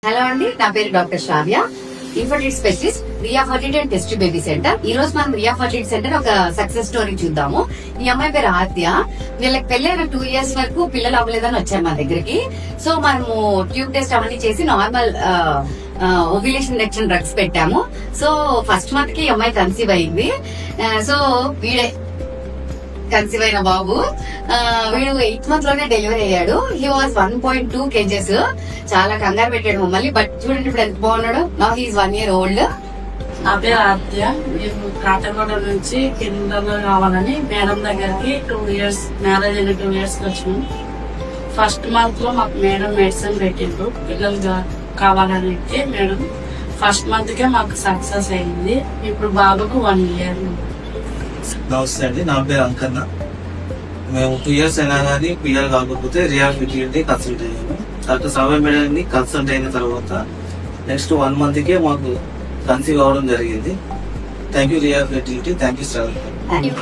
Hello అండి, నా పేరు doctor Shravya, infertility specialist, Ria fertility and test baby centre. ఈ రోజు మనం రియా ఫర్టిలిటీ సెంటర్ ఒక సక్సెస్ స్టోరీ చూద్దాము. ఈ అమ్మాయి పేరు ఆద్య. వీళ్ళకి పెళ్ళైన 2 years వరకు పిల్లలు అవ్వలేదని వచ్చారు మా దగ్గరికి. సో మనము ట్యూబ్ టెస్ట్ అవన్నీ చేసి నార్మల్ ఓవ్యులేషన్ ఇంజెక్షన్ డ్రగ్స్ పెట్టాము. సో ఫస్ట్ మంత్ కి ఈ అమ్మాయి కన్సీవ్ అయింది. సో వీడే కన్సీవ్ అయిన బాబు. వీడు 8th month లోనే డెలివరీ అయ్యాడు. He was 1.2 kgs. చాలా కంగారు పెట్టాడు మమ్మల్ని. బట్ చూడండి ఇప్పుడు ఎంత బాగున్నాడు. నా హీఈస్ 1 year old. నా పేరు ఆద్య. మేము కాటగూడ నుంచి కిందలో కావాలని మేడం దగ్గరికి 2 years మ్యారేజ్ అయిన 2 years వచ్చాము. ఫస్ట్ మంత్ లో మాకు మేడం మెడిసిన్ పెట్టిండ్రు పిల్లలు కావాలని. మేడం ఫస్ట్ మంత్ కే మాకు సక్సెస్ అయింది. ఇప్పుడు బాబుకు 1 year. నమస్తే అండి, నా పేరు అంకన్న. మేము 2 years అయినా కానీ పిల్లలు కాకపోతే రియా ఫర్టిలిటీ కన్సల్ట్ అయ్యాము. డాక్టర్ శ్రావ్య మేడంని కన్సల్ట్ అయిన తర్వాత నెక్స్ట్ 1 month కే మాకు కన్సీవ్ అవ్వడం జరిగింది. Thank you Ria fertility, thank you Shravya. Thank you.